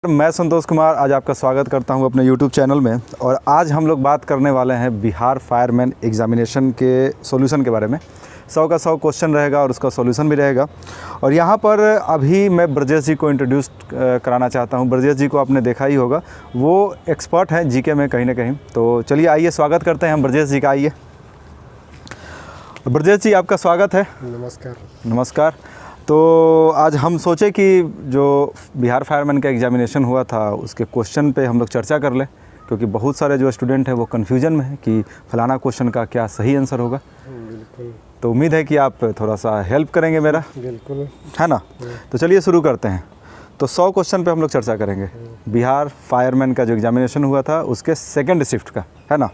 मैं संतोष कुमार आज आपका स्वागत करता हूं अपने YouTube चैनल में। और आज हम लोग बात करने वाले हैं बिहार फायरमैन एग्ज़ामिनेशन के सॉल्यूशन के बारे में। 100 का 100 क्वेश्चन रहेगा और उसका सॉल्यूशन भी रहेगा। और यहां पर अभी मैं ब्रजेश जी को इंट्रोड्यूस कराना चाहता हूं। ब्रजेश जी को आपने देखा ही होगा, वो एक्सपर्ट हैं जीके में कहीं ना कहीं। तो चलिए आइए स्वागत करते हैं हम ब्रजेश जी का। आइए ब्रजेश जी, आपका स्वागत है। नमस्कार। नमस्कार। तो आज हम सोचे कि जो बिहार फायरमैन का एग्ज़ामिनेशन हुआ था उसके क्वेश्चन पे हम लोग चर्चा कर लें, क्योंकि बहुत सारे जो स्टूडेंट हैं वो कन्फ्यूजन में है कि फलाना क्वेश्चन का क्या सही आंसर होगा। बिल्कुल। तो उम्मीद है कि आप थोड़ा सा हेल्प करेंगे मेरा, बिल्कुल, है ना। तो चलिए शुरू करते हैं। तो 100 क्वेश्चन पे हम लोग चर्चा करेंगे बिहार फायरमैन का जो एग्ज़ामिनेशन हुआ था उसके सेकेंड शिफ्ट का, है ना।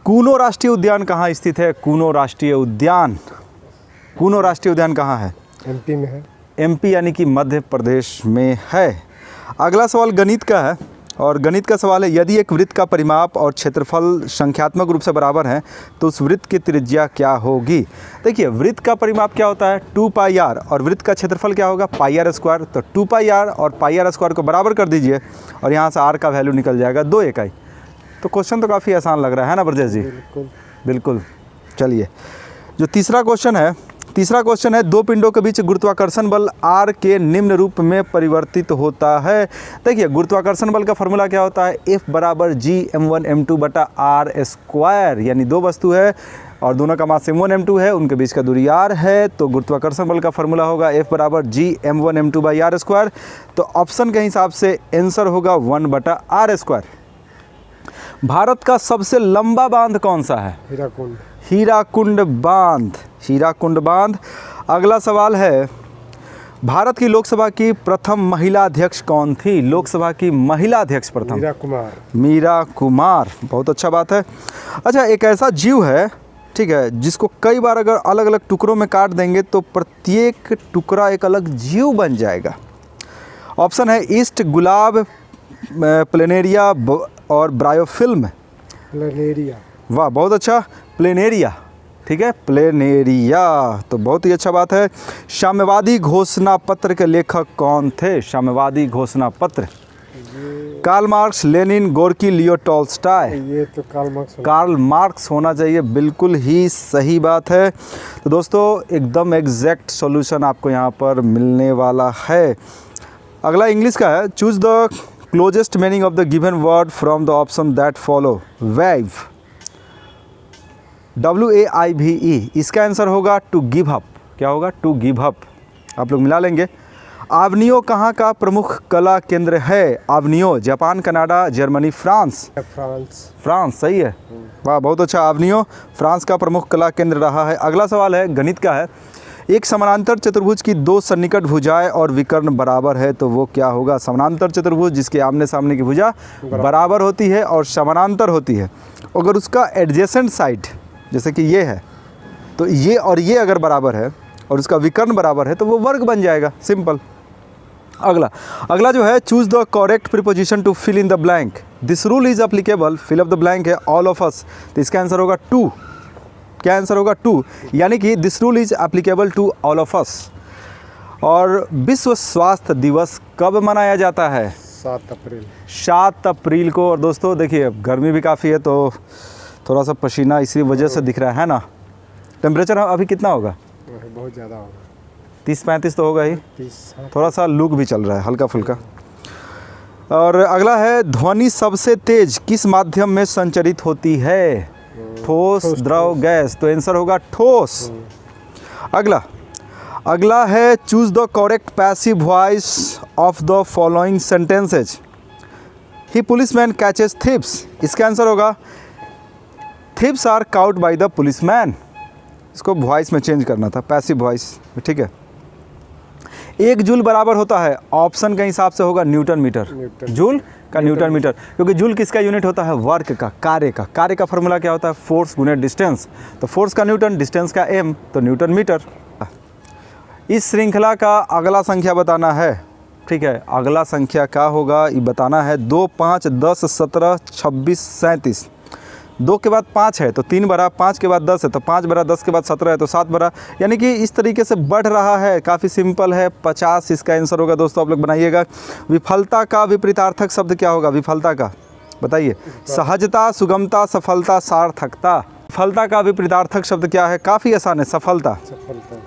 कूनो राष्ट्रीय उद्यान कहाँ स्थित है? कूनो राष्ट्रीय उद्यान, कूनो राष्ट्रीय उद्यान कहाँ है? एमपी में है। एमपी यानी कि मध्य प्रदेश में है। अगला सवाल गणित का है और गणित का सवाल है, यदि एक वृत्त का परिमाप और क्षेत्रफल संख्यात्मक रूप से बराबर है तो उस वृत्त की त्रिज्या क्या होगी? देखिए, वृत्त का परिमाप क्या होता है? 2 पाई आर, और वृत्त का क्षेत्रफल क्या होगा? पाई आर स्क्वायर। तो 2 पाई आर और पाई आर स्क्वायर को बराबर कर दीजिए और यहाँ से आर का वैल्यू निकल जाएगा 2 इकाई। तो क्वेश्चन तो काफ़ी आसान लग रहा है ना ब्रजेश जी? बिल्कुल बिल्कुल। चलिए, जो तीसरा क्वेश्चन है, दो पिंडों के बीच गुरुत्वाकर्षण बल R के निम्न रूप में परिवर्तित होता है। देखिए, गुरुत्वाकर्षण बल का फॉर्मूला क्या होता है? F बराबर G m1 m2 बटा R स्क्वायर। यानी दो वस्तु है और दोनों का मास m1 m2 है, उनके बीच का दूरी R है, तो गुरुत्वाकर्षण बल का फॉर्मूला होगा F बराबर G m1 m2 by R square. तो ऑप्शन के हिसाब से आंसर होगा 1 बटा R स्क्वायर। भारत का सबसे लंबा बांध कौन सा है? हीराकुंड। हीराकुंड बांध, हीराकुंड बांध। अगला सवाल है, भारत की लोकसभा की प्रथम महिला अध्यक्ष कौन थी? लोकसभा की महिला अध्यक्ष प्रथम मीरा कुमार। मीरा कुमार, बहुत अच्छा बात है। अच्छा, एक ऐसा जीव है, ठीक है, जिसको कई बार अगर अलग अलग टुकड़ों में काट देंगे तो प्रत्येक टुकड़ा एक अलग जीव बन जाएगा। ऑप्शन है ईस्ट, गुलाब, प्लेनेरिया और ब्रायोफिल्म। प्लेनेरिया। वाह, बहुत अच्छा, प्लेनेरिया। ठीक है, प्लेनेरिया, तो बहुत ही अच्छा बात है। साम्यवादी घोषणा पत्र के लेखक कौन थे? साम्यवादी घोषणा पत्र, Karl Marx, Lenin, Gorky, Leo Tolstoy. ये तो कार्ल मार्क्स होना चाहिए। बिल्कुल ही सही बात है। तो दोस्तों, एकदम एग्जैक्ट सॉल्यूशन आपको यहाँ पर मिलने वाला है। अगला इंग्लिश का है, choose the closest meaning of the given word from the option that follow. Waive, WAIVE, इसका आंसर होगा टू गिव अप। क्या होगा? To give up. आप लोग मिला लेंगे। आवनियो कहाँ का प्रमुख कला केंद्र है? आवनियो, Japan, Canada, Germany, France. France सही है। वाह, बहुत अच्छा। आवनियो फ्रांस का प्रमुख कला केंद्र रहा है। अगला सवाल है, गणित का है, एक समानांतर चतुर्भुज की दो सन्निकट भुजाएं और विकर्ण बराबर है तो वो क्या होगा? समानांतर चतुर्भुज जिसके आमने सामने की भुजा बराबर होती है और समानांतर होती है, अगर उसका एडजेसेंट साइड जैसे कि ये है, तो ये और ये अगर बराबर है और उसका विकर्ण बराबर है तो वो वर्ग बन जाएगा। सिंपल। अगला जो है, choose the correct preposition to fill in the blank. This rule is applicable, fill up the blank है ऑल ऑफ अस, तो इसका आंसर होगा 2। क्या आंसर होगा? 2, यानी कि this rule is applicable to all of us. और विश्व स्वास्थ्य दिवस कब मनाया जाता है? 7 अप्रैल। 7 अप्रैल को। और दोस्तों देखिए, गर्मी भी काफ़ी है तो थोड़ा सा पसीना इसी वजह से दिख रहा है ना। टेम्परेचर अभी कितना होगा? बहुत ज़्यादा होगा, 30-35 तो होगा ही। 30। थोड़ा सा लू भी चल रहा है हल्का फुल्का। और अगला है, ध्वनि सबसे तेज किस माध्यम में संचरित होती है? ठोस, द्रव, गैस। तो आंसर होगा ठोस। अगला है, choose the correct passive voice of the following sentences. He policeman catches thieves, इसका आंसर होगा thieves are caught by the policeman. इसको वॉइस में चेंज करना था, पैसिव वॉइस। ठीक है। 1 जूल बराबर होता है, ऑप्शन के हिसाब से होगा न्यूटन मीटर। जूल का न्यूटन मीटर, क्योंकि जूल किसका यूनिट होता है? वर्क का, कार्य का फॉर्मूला क्या होता है? फोर्स गुने डिस्टेंस। तो फोर्स का न्यूटन, डिस्टेंस का m, तो न्यूटन मीटर। इस श्रृंखला का अगला संख्या बताना है। ठीक है, अगला संख्या क्या होगा ये बताना है। 2, 5, 10, 17, 26, 37। 2 के बाद 5 है तो 3 बड़ा, 5 के बाद 10 है तो 5 बड़ा, 10 के बाद 17 है तो 7 बड़ा, यानी कि इस तरीके से बढ़ रहा है। काफ़ी सिंपल है, 50 इसका आंसर होगा दोस्तों, आप लोग बनाइएगा। विफलता का विपरीतार्थक शब्द क्या होगा? विफलता का बताइए। सहजता, सुगमता, सफलता, सार्थकता। विफलता का विपरीतार्थक शब्द क्या है? काफ़ी आसान है, सफलता। सफलता।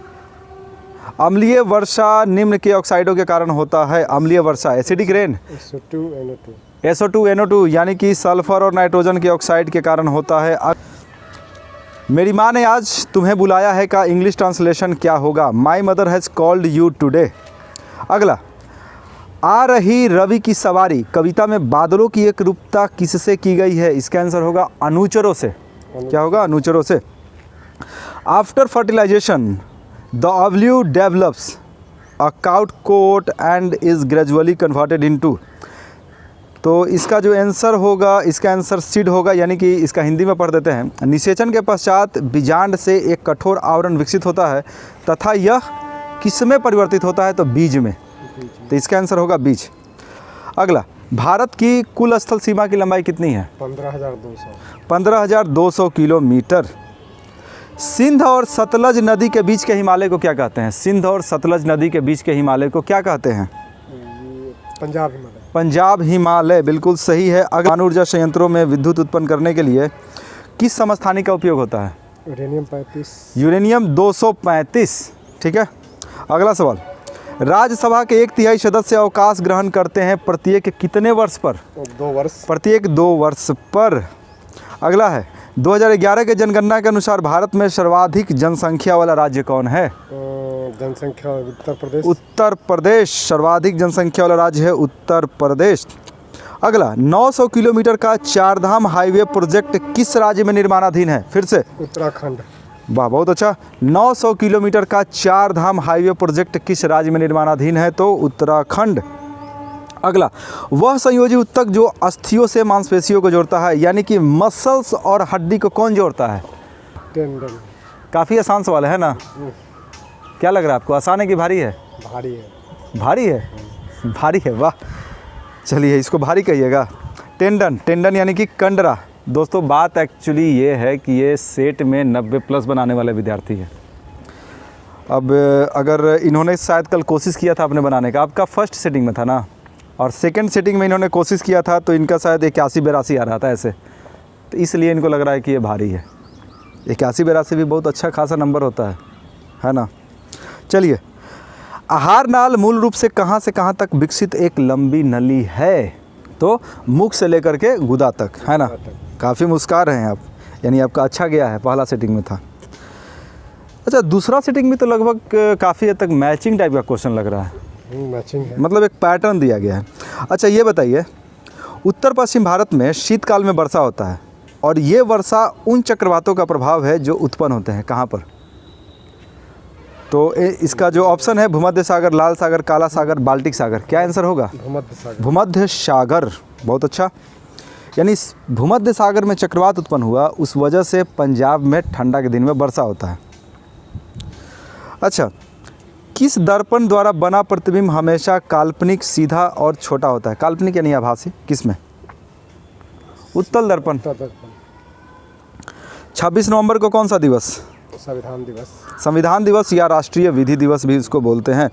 अम्लीय वर्षा निम्न के ऑक्साइडों के कारण होता है। अम्लीय वर्षा, acidic rain, SO2 NO2। SO2 NO2 यानी कि सल्फर और नाइट्रोजन के ऑक्साइड के कारण होता है। मेरी माँ ने आज तुम्हें बुलाया है का इंग्लिश ट्रांसलेशन क्या होगा? My mother has called you today. अगला, आ रही रवि की सवारी कविता में बादलों की एक रूपता किससे की गई है? इसका आंसर होगा अनुचरों से। क्या होगा? अनुचरों से। After fertilisation the ovule develops a caught coat and is gradually converted into. तो इसका जो आंसर होगा, इसका आंसर सीड होगा, यानी कि इसका हिंदी में पढ़ देते हैं। निषेचन के पश्चात बीजांड से एक कठोर आवरण विकसित होता है तथा यह किस में परिवर्तित होता है? तो बीज में। तो इसका आंसर होगा बीज। अगला, भारत की कुल स्थल सीमा की लंबाई कितनी है? 15,200। 15,200 किलोमीटर। सिंध और सतलज नदी के बीच के हिमालय को क्या कहते हैं? सिंध और सतलज नदी के बीच के हिमालय को क्या कहते हैं? पंजाब हिमालय। पंजाब हिमालय, बिल्कुल सही है। अगर ऊर्जा संयंत्रों में विद्युत उत्पन्न करने के लिए किस समस्थानिक का उपयोग होता है? यूरेनियम 35। यूरेनियम 235। ठीक है। अगला सवाल, राज्यसभा के 1/3 सदस्य अवकाश ग्रहण करते हैं प्रत्येक कितने वर्ष पर? 2 वर्ष। प्रत्येक 2 वर्ष पर। अगला है, 2011 के जनगणना के अनुसार भारत में सर्वाधिक जनसंख्या वाला राज्य कौन है? जनसंख्या उत्तर प्रदेश। उत्तर प्रदेश सर्वाधिक जनसंख्या वाला राज्य है, उत्तर प्रदेश। अगला, 900 किलोमीटर का चारधाम हाईवे प्रोजेक्ट किस राज्य में निर्माणाधीन है? फिर से, उत्तराखंड। वाह, बहुत अच्छा। 900 किलोमीटर का चारधाम हाईवे प्रोजेक्ट किस राज्य में निर्माणाधीन है? तो उत्तराखंड। अगला, वह संयोजी ऊतक जो अस्थियों से मांसपेशियों को जोड़ता है, यानी कि मसल्स और हड्डी को कौन जोड़ता है? टेंडन। काफ़ी आसान सवाल है ना? क्या लग रहा है आपको, आसान है कि भारी है? भारी है। भारी है? भारी है, वाह। चलिए, इसको भारी कहिएगा। टेंडन, टेंडन यानी कि कंडरा। दोस्तों, बात एक्चुअली ये है कि ये सेट में 90+ बनाने वाले विद्यार्थी हैं। अब अगर इन्होंने शायद कल कोशिश किया था अपने बनाने का, आपका फर्स्ट सेटिंग में था ना, और सेकंड सेटिंग में इन्होंने कोशिश किया था तो इनका शायद 81-82 आ रहा था ऐसे, तो इसलिए इनको लग रहा है कि ये भारी है। 81-82 भी बहुत अच्छा खासा नंबर होता है ना। चलिए, आहार नाल मूल रूप से कहाँ तक विकसित एक लंबी नली है? तो मुख से लेकर के गुदा तक, है ना। काफ़ी मुस्कुरा रहे हैं आप, यानी आपका अच्छा गया है, पहला सेटिंग में था। अच्छा, दूसरा सेटिंग में तो लगभग काफ़ी हद तक मैचिंग टाइप का क्वेश्चन लग रहा है। मैचिंग है, मतलब एक पैटर्न दिया गया है। अच्छा, ये बताइए, उत्तर पश्चिम भारत में शीतकाल में वर्षा होता है और ये वर्षा उन चक्रवातों का प्रभाव है जो उत्पन्न होते हैं कहाँ पर? तो इसका जो ऑप्शन है, भूमध्य सागर, लाल सागर, काला सागर, बाल्टिक सागर। क्या आंसर होगा? भूमध्य सागर। भूमध्य सागर, बहुत अच्छा। यानी भूमध्य सागर में चक्रवात उत्पन्न हुआ, उस वजह से पंजाब में ठंडा के दिन में वर्षा होता है। अच्छा, किस दर्पण द्वारा बना प्रतिबिंब हमेशा काल्पनिक, सीधा और छोटा होता है? काल्पनिक यानी आभासी, किस में? उत्तल दर्पण। 26 नवंबर को कौन सा दिवस? संविधान दिवस। संविधान दिवस या राष्ट्रीय विधि दिवस भी इसको बोलते हैं।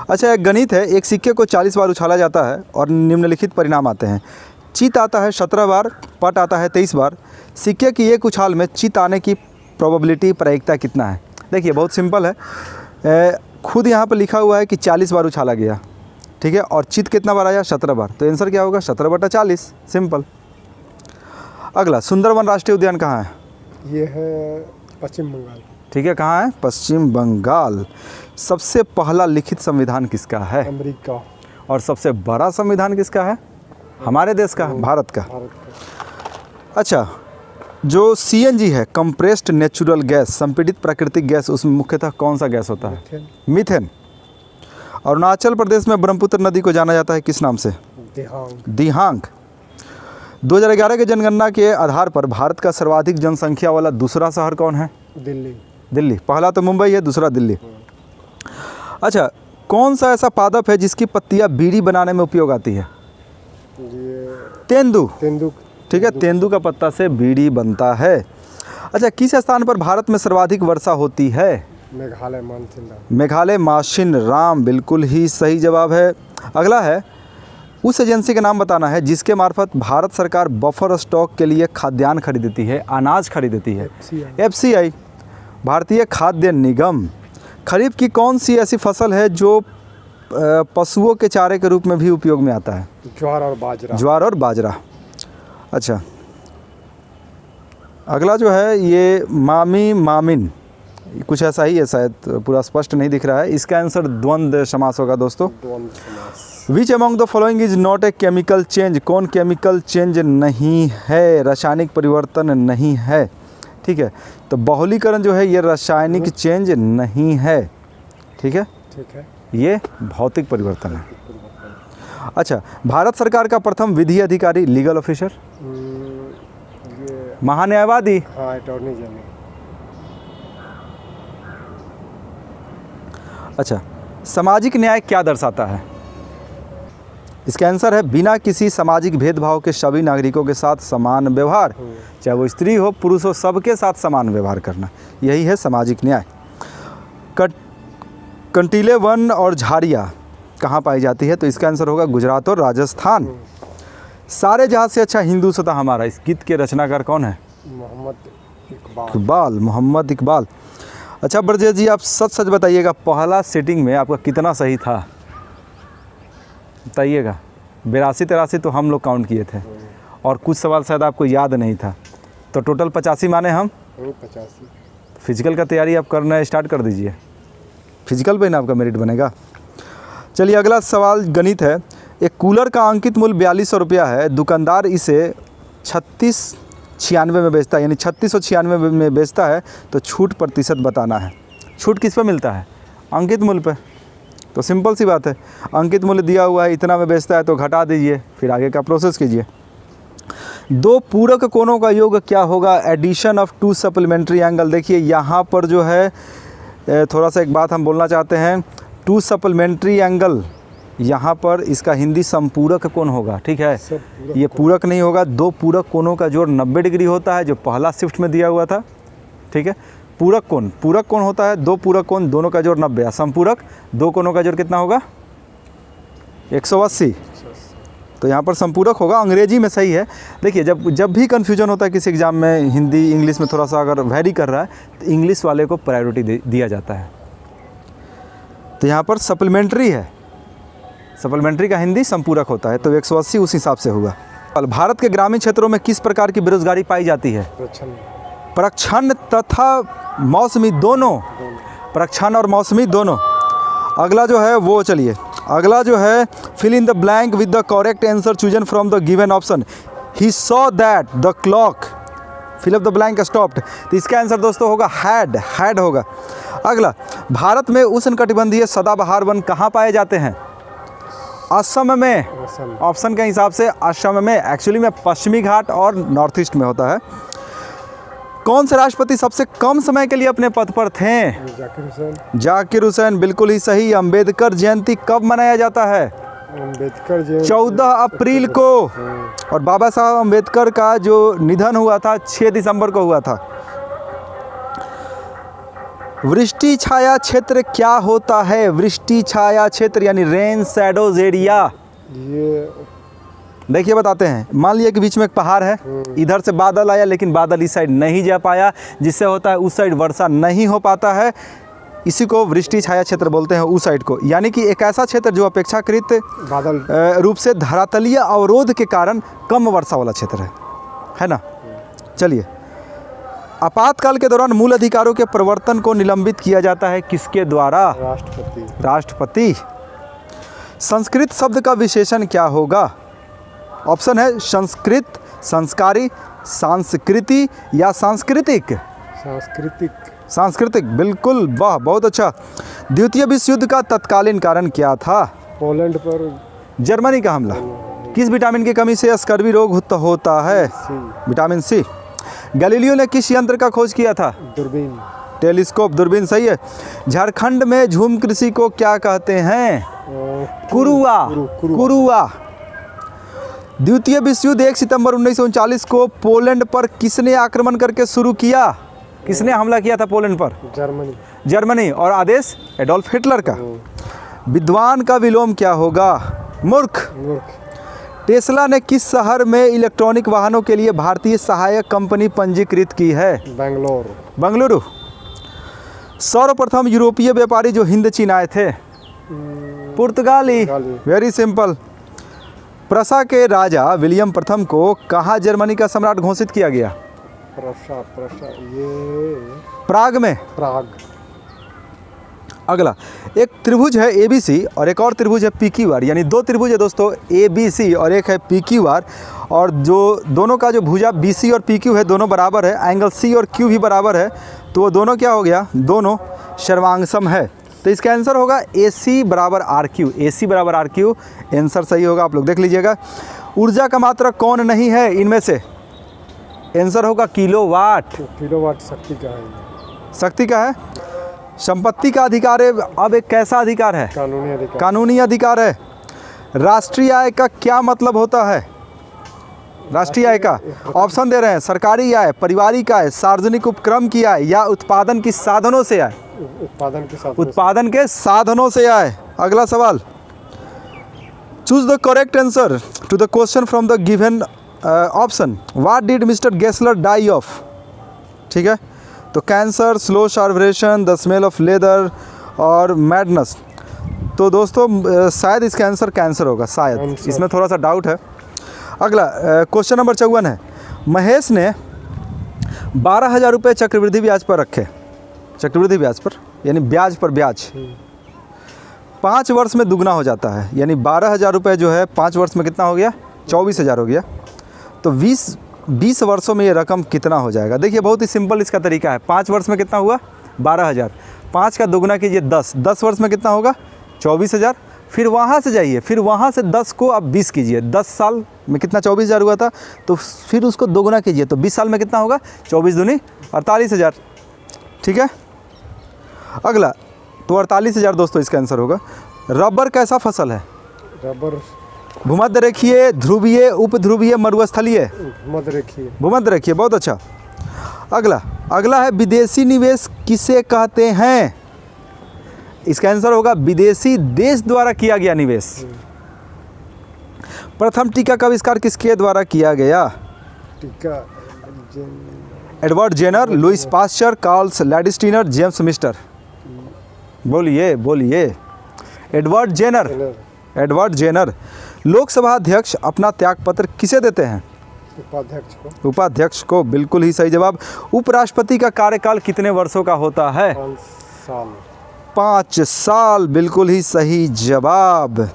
अच्छा, एक गणित है, एक सिक्के को 40 बार उछाला जाता है और निम्नलिखित परिणाम आते हैं। चित आता है 17 बार, पट आता है 23 बार। सिक्के की एक उछाल में चित आने की प्रोबेबिलिटी, प्रायिकता कितना है? देखिए, बहुत सिंपल है। खुद यहाँ पर लिखा हुआ है कि 40 बार उछाला गया, ठीक है, और चित कितना बार आया? 17 बार। तो आंसर क्या होगा? 17/40, सिंपल। अगला, सुंदरवन राष्ट्रीय उद्यान कहाँ है? ये है पश्चिम बंगाल। ठीक है, कहाँ है? पश्चिम बंगाल। सबसे पहला लिखित संविधान किसका है? अमेरिका। और सबसे बड़ा संविधान किसका है? हमारे देश का, भारत का। अच्छा, जो CNG है, कंप्रेस्ड नेचुरल गैस, संपीड़ित प्राकृतिक गैस, उसमें मुख्यतः कौन सा गैस होता है? मीथेन। अरुणाचल प्रदेश में ब्रह्मपुत्र नदी को जाना जाता है किस नाम से? दिहांग। 2011 के जनगणना के आधार पर भारत का सर्वाधिक जनसंख्या वाला दूसरा शहर कौन है? दिल्ली। दिल्ली। पहला तो मुंबई है, दूसरा दिल्ली। अच्छा, कौन सा ऐसा पादप है जिसकी पत्तियां बीड़ी बनाने में उपयोग आती है? ये तेंदू। ठीक है, तेंदू का पत्ता से बीड़ी बनता है। अच्छा, किस स्थान पर भारत में सर्वाधिक वर्षा होती है? मेघालय मानसिन राम। मेघालय माशिन राम, बिल्कुल ही सही जवाब है। अगला है, उस एजेंसी का नाम बताना है जिसके मार्फत भारत सरकार बफर स्टॉक के लिए खाद्यान्न खरीदती है, अनाज खरीदती है। FCI, भारतीय खाद्य निगम। खरीफ की कौन सी ऐसी फसल है जो पशुओं के चारे के रूप में भी उपयोग में आता है? ज्वार और बाजरा। ज्वार और बाजरा। अच्छा, अगला जो है ये मामिन, कुछ ऐसा ही है, शायद पूरा स्पष्ट नहीं दिख रहा है। इसका आंसर द्वंद्व समास होगा दोस्तों। द्वंद्व समास। Which among the following is not a chemical change? कौन केमिकल चेंज नहीं है, रासायनिक परिवर्तन नहीं है? ठीक है, तो बहुलीकरण जो है ये रासायनिक चेंज नहीं है। ठीक है, ठीक है, ये भौतिक परिवर्तन है। अच्छा, भारत सरकार का प्रथम विधि अधिकारी, लीगल ऑफिसर, ये महान्यायवादी। हाँ, अटॉर्नी जनरल। अच्छा, सामाजिक न्याय क्या दर्शाता है? इसका आंसर है बिना किसी सामाजिक भेदभाव के सभी नागरिकों के साथ समान व्यवहार, चाहे वो स्त्री हो पुरुष हो, सबके साथ समान व्यवहार करना, यही है सामाजिक न्याय। कंटीले वन और झाड़ियाँ कहाँ पाई जाती है? तो इसका आंसर होगा गुजरात और राजस्थान। सारे जहाँ से अच्छा हिंदुस्तान हमारा, इस गीत के रचनाकार कौन है? मोहम्मद इकबाल। अच्छा ब्रजेश जी, आप सच सच बताइएगा, पहला सेटिंग में आपका कितना सही था? बताइएगा। 82-83 तो हम लोग काउंट किए थे और कुछ सवाल शायद आपको याद नहीं था, तो टोटल 85 माने हम। 85। फिजिकल का तैयारी आप करना स्टार्ट कर दीजिए, फिजिकल पे ना आपका मेरिट बनेगा। चलिए अगला सवाल गणित है। एक कूलर का अंकित मूल्य 4200 रुपया है, दुकानदार इसे 3696 में बेचता है, यानी 3696 में बेचता है, तो छूट प्रतिशत बताना है। छूट किस पे मिलता है? अंकित मूल्य पे। तो सिंपल सी बात है, अंकित मूल्य दिया हुआ है, इतना में बेचता है तो घटा दीजिए, फिर आगे का प्रोसेस कीजिए। दो पूरक कोणों का योग क्या होगा? Addition of two supplementary angle. देखिए यहाँ पर जो है थोड़ा सा एक बात हम बोलना चाहते हैं, टू सप्लीमेंट्री एंगल, यहाँ पर इसका हिंदी समपूरक कोण होगा। ठीक है, ये पूरक नहीं होगा। दो पूरक कोणों का जोड़ 90 डिग्री होता है, जो पहला शिफ्ट में दिया हुआ था। ठीक है, पूरक कोण होता है, दो पूरक कोण दोनों का जोड़ 90, समपूरक दो कोणों का जोड़ कितना होगा? 180। तो यहाँ पर संपूरक होगा, अंग्रेजी में सही है। देखिए जब भी कन्फ्यूजन होता है किसी एग्ज़ाम में, हिंदी इंग्लिश में थोड़ा सा अगर वैरी कर रहा है, तो इंग्लिश वाले को प्रायोरिटी दिया जाता है। तो यहाँ पर सप्लीमेंट्री है, सप्लीमेंट्री का हिंदी संपूरक होता है, तो 180 उस हिसाब से होगा। भारत के ग्रामीण क्षेत्रों में किस प्रकार की बेरोजगारी पाई जाती है? प्रच्छन्न तथा मौसमी दोनों, प्रच्छन्न और मौसमी दोनों। अगला जो है वो, चलिए अगला जो है, fill in the blank with the correct answer chosen from the given option. He saw that the clock, fill up the blank stopped. तो इसका आंसर दोस्तों होगा हैड होगा। अगला, भारत में उष्णकटिबंधीय सदाबहार वन कहाँ पाए जाते हैं? असम में। ऑप्शन के हिसाब से असम में, एक्चुअली में पश्चिमी घाट और नॉर्थ ईस्ट में होता है। कौन से राष्ट्रपति सबसे कम समय के लिए अपने पद पर थे? जाकिर हुसैन, बिल्कुल ही सही। अंबेडकर जयंती कब मनाया जाता है? अंबेडकर जयंती 14 अप्रैल को। और बाबा साहब अंबेडकर का जो निधन हुआ था 6 दिसंबर को हुआ था। वृष्टि छाया क्षेत्र क्या होता है? वृष्टि छाया क्षेत्र यानी रेन शैडोज एरिया। ये देखिए बताते हैं, मान लिया कि बीच में एक पहाड़ है, इधर से बादल आया लेकिन बादल इस साइड नहीं जा पाया, जिससे होता है उस साइड वर्षा नहीं हो पाता है, इसी को वृष्टि छाया क्षेत्र बोलते हैं, उस साइड को। यानी कि एक ऐसा क्षेत्र जो अपेक्षाकृत बादल रूप से धरातलीय अवरोध के कारण कम वर्षा वाला क्षेत्र है ना। चलिए, आपातकाल के दौरान मूल अधिकारों के प्रवर्तन को निलंबित किया जाता है किसके द्वारा? राष्ट्रपति। संस्कृत शब्द का विशेषण क्या होगा? ऑप्शन है संस्कृत, संस्कारी, सांस्कृति या सांस्कृतिक। सांस्कृतिक, बिल्कुल, वाह बहुत अच्छा। द्वितीय विश्व युद्ध का तत्कालीन कारण क्या था? पोलैंड पर जर्मनी का हमला। किस विटामिन की कमी से स्कर्वी रोग होता है? Vitamin C. गैलीलियो ने किस यंत्र का खोज किया था? दूरबीन। टेलीस्कोप, दूरबीन, सही है। झारखंड में झूम कृषि को क्या कहते हैं? कुरुआ। द्वितीय विश्व युद्ध 1 सितंबर 1939 को पोलैंड पर किसने आक्रमण करके शुरू किया? किसने हमला किया था पोलैंड पर? जर्मनी। जर्मनी। और आदेश एडोल्फ हिटलर का। विद्वान का विलोम क्या होगा? मूर्ख। मूर्ख। टेस्ला ने किस शहर में इलेक्ट्रॉनिक वाहनों के लिए भारतीय सहायक कंपनी पंजीकृत की है? बेंगलोर। बंगलुरु। सर्वप्रथम यूरोपीय व्यापारी जो हिंद चीन आए थे? पुर्तगाली। Very simple. प्रसा के राजा विलियम प्रथम को कहाँ जर्मनी का सम्राट घोषित किया गया? ये प्राग में। प्राग। अगला, एक त्रिभुज है एबीसी और एक और त्रिभुज है पीक्यूआर, यानी दो त्रिभुज है दोस्तों, एबीसी और एक है पीक्यूआर, और जो दोनों का जो भुजा बीसी और पीक्यू है दोनों बराबर है, एंगल सी और क्यू भी बराबर है, तो वो दोनों क्या हो गया? दोनों सर्वांगसम है। तो इसका आंसर होगा AC बराबर RQ। AC बराबर RQ आंसर सही होगा, आप लोग देख लीजिएगा। ऊर्जा का मात्रक कौन नहीं है इनमें से? आंसर होगा किलोवाट। किलोवाट शक्ति का है। शक्ति का है। संपत्ति का अधिकार है, अब एक कैसा अधिकार है? कानूनी अधिकार। कानूनी अधिकार है। राष्ट्रीय आय का क्या मतलब होता है? राष्ट्रीय आय का ऑप्शन दे रहे हैं, सरकारी आय, पारिवारिक आय, सार्वजनिक उपक्रम की आय या उत्पादन की साधनों से आय? उत्पादन के साधनों से आय। अगला सवाल, choose the correct answer to the question from the given option. What did Mr Gessler die of? ठीक है, तो cancer, slow starvation, the smell of leather और मैडनेस। तो दोस्तों शायद इसका आंसर कैंसर होगा, शायद, इसमें थोड़ा सा डाउट है। अगला क्वेश्चन नंबर 54 है, महेश ने 12,000 रुपये चक्रवृद्धि ब्याज पर रखे। चक्रवृद्धि ब्याज पर यानी ब्याज पर ब्याज 5 वर्ष में दुगना हो जाता है, यानी 12,000 रुपये जो है 5 वर्ष में कितना हो गया? 24,000 हो गया। तो 20 वर्षों में ये रकम कितना हो जाएगा? देखिए बहुत ही सिंपल इसका तरीका है। 5 वर्ष में कितना हुआ? 12,000। 5 का दुगना कीजिए 10, 10 वर्ष में कितना होगा? 24,000। फिर वहाँ से जाइए, फिर वहाँ से 10 को आप 20 कीजिए, 10 साल में कितना? 24,000 हुआ था, तो फिर उसको दोगुना कीजिए, तो 20 साल में कितना होगा? 24 दूनी 48,000। ठीक है, अगला, तो 48,000 दोस्तों इसका आंसर होगा। रबर कैसा फसल है? रबर भूमध्य रेखीय, ध्रुवीय, उपध्रुवीय, मरुस्थलीय? भूमध्य रेखीय। बहुत अच्छा। अगला है, विदेशी निवेश किसे कहते हैं? इसका आंसर होगा विदेशी देश द्वारा किया गया निवेश। प्रथम टीका का आविष्कार किसके द्वारा किया गया? टीका Edward Jenner, Louis Pasteur, Karl Landsteiner, James mister. बोलिए बोलिए। Edward Jenner. Edward Jenner. Lok Sabha अध्यक्ष अपना त्यागपत्र किसे देते हैं? उपाध्यक्ष को। उपाध्यक्ष को, बिल्कुल ही सही जवाब। उपराष्ट्रपति का कार्यकाल कितने वर्षों का होता है? 5 साल। 5 साल, बिल्कुल ही सही जवाब।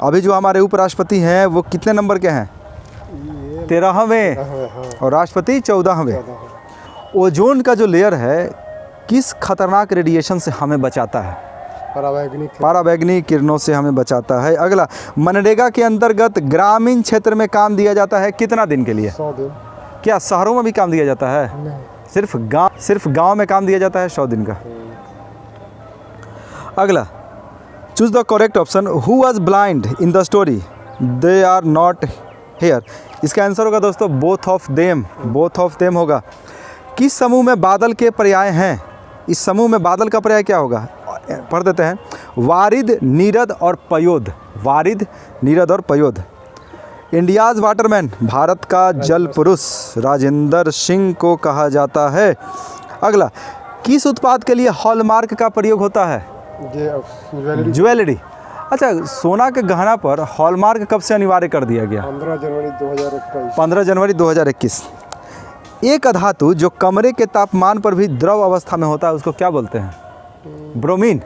अभी जो हमारे उपराष्ट्रपति हैं वो कितने नंबर के हैं? 13वें और राष्ट्रपति 14वें। ओजोन का जो लेयर है किस खतरनाक रेडिएशन से हमें बचाता है? पराबैंगनी किरणों से हमें बचाता है। अगला, मनरेगा के अंतर्गत ग्रामीण क्षेत्र में काम दिया जाता है कितना दिन के लिए? 100 दिन। क्या शहरों में भी काम दिया जाता है? नहीं, सिर्फ गांव में काम दिया जाता है 100 दिन का। अगला, choose the correct option. Who was blind in the story they are not here? इसका आंसर होगा दोस्तों both of them. Both of them होगा। किस समूह में बादल के पर्याय हैं? इस समूह में बादल का पर्याय क्या होगा? पढ़ देते हैं, वारिद, नीरद और पयोद। वारिद, नीरद और पयोद। इंडियाज़ वाटरमैन, भारत का जल पुरुष, राजेंद्र सिंह को कहा जाता है। अगला, किस उत्पाद के लिए हॉलमार्क का प्रयोग होता है? ज्वेलरी। अच्छा, सोना के गहना पर हॉलमार्क कब से अनिवार्य कर दिया गया? 15 जनवरी 2021। 15 जनवरी 2021। एक धातु जो कमरे के तापमान पर भी द्रव अवस्था में होता है उसको क्या बोलते हैं? ब्रोमीन।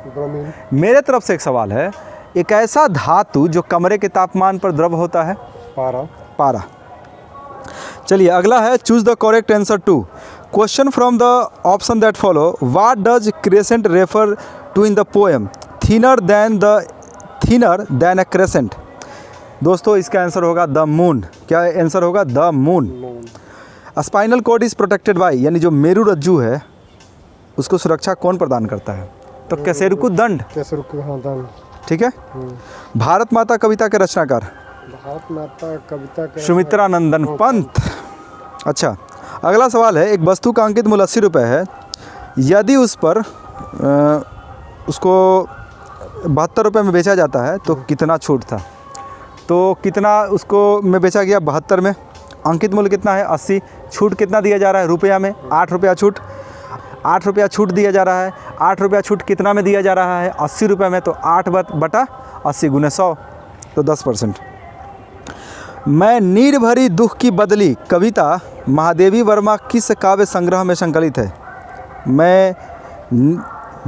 मेरे तरफ से एक सवाल है, एक ऐसा धातु जो कमरे के तापमान पर द्रव होता है? पारा। चलिए अगला है, choose the correct answer to question from the option that follow. What does crescent refer to in the poem thinner than a crescent? दोस्तों इसका आंसर होगा द मून। क्या आंसर होगा? The moon. Spinal cord is protected by, यानी जो मेरु रज्जु है उसको सुरक्षा कौन प्रदान करता है? तो कैसेरुकु दंड। कैसेरुकु दंड। ठीक है। भारत माता कविता के रचनाकार? भारत माता कविता के सुमित्रा नंदन पंत। अच्छा, अगला सवाल है, एक वस्तु का अंकित मूल्य 80 रुपये है, यदि उस पर उसको 72 रुपये में बेचा जाता है तो कितना छूट था? तो कितना उसको में बेचा गया? 72 में। अंकित मूल्य कितना है? 80। छूट कितना दिया जा रहा है रुपया में? 8 रुपया छूट। 8 रुपया छूट दिया जा रहा है। 8 रुपया छूट कितना में दिया जा रहा है? 80 रुपये में। तो 8 बटा 80 गुने 100 तो 10%। मैं नीर भरी दुख की बदली कविता महादेवी वर्मा किस काव्य संग्रह में संकलित है? मैं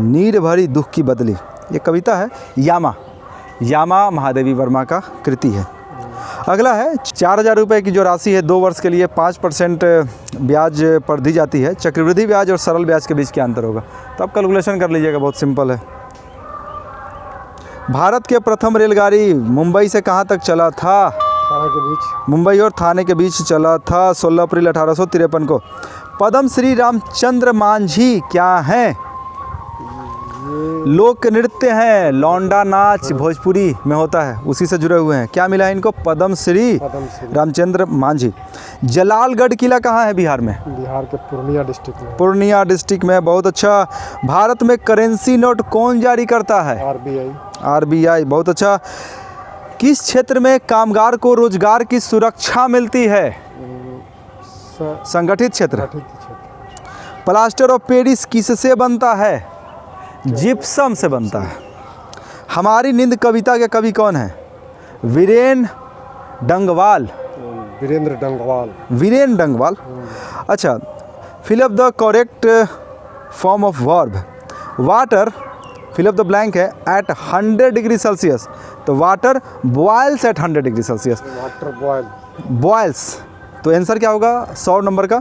नीर भरी दुख की बदली, ये कविता है यामा महादेवी वर्मा का कृति है। अगला है, 4000 रुपये की जो राशि है 2 वर्ष के लिए 5% ब्याज पर दी जाती है, चक्रवृद्धि ब्याज और सरल ब्याज के बीच क्या अंतर होगा? तो आप कैलकुलेशन कर लीजिएगा, बहुत सिंपल है। भारत के प्रथम रेलगाड़ी मुंबई से कहाँ तक चला था? थाने के बीच। मुंबई और थाने के बीच चला था 16 अप्रैल 1853 को। पद्म श्री रामचंद्र मांझी क्या हैं? लोक नृत्य हैं, लौंडा नाच भोजपुरी में होता है, उसी से जुड़े हुए हैं। क्या मिला है इनको? पद्म श्री रामचंद्र मांझी। जलालगढ़ किला कहाँ है बिहार में? बिहार के पूर्णिया डिस्ट्रिक्ट में। पूर्णिया डिस्ट्रिक्ट में, बहुत अच्छा। भारत में करेंसी नोट कौन जारी करता है? आरबीआई, बहुत अच्छा। किस क्षेत्र में कामगार को रोजगार की सुरक्षा मिलती है? संगठित क्षेत्र। प्लास्टर ऑफ पेरिस किससे बनता है? जिप्सम से बनता है। हमारी नींद कविता के कवि कौन है? वीरेंद्र डंगवाल। अच्छा, fill up the correct form of verb. Water, fill up the blank है, एट 100 डिग्री सेल्सियस। तो water boils at 100 degree Celsius. Water boils, तो आंसर क्या होगा 100 नंबर का?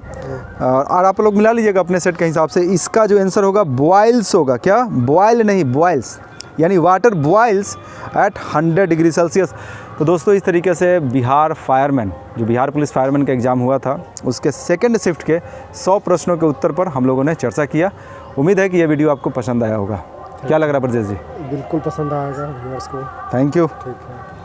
और आप लोग मिला लीजिएगा अपने सेट के हिसाब से। इसका जो आंसर होगा बॉयल्स होगा। क्या? बॉयल नहीं, बॉयल्स, यानी water boils at 100 degree Celsius. तो दोस्तों, इस तरीके से बिहार फायरमैन, जो बिहार पुलिस फायरमैन का एग्ज़ाम हुआ था, उसके सेकंड शिफ्ट के 100 प्रश्नों के उत्तर पर हम लोगों ने चर्चा किया। उम्मीद है कि यह वीडियो आपको पसंद आया होगा। क्या लग रहा है ब्रजेश जी? बिल्कुल पसंद आएगा व्यूअर्स को। Thank you. ठीक है।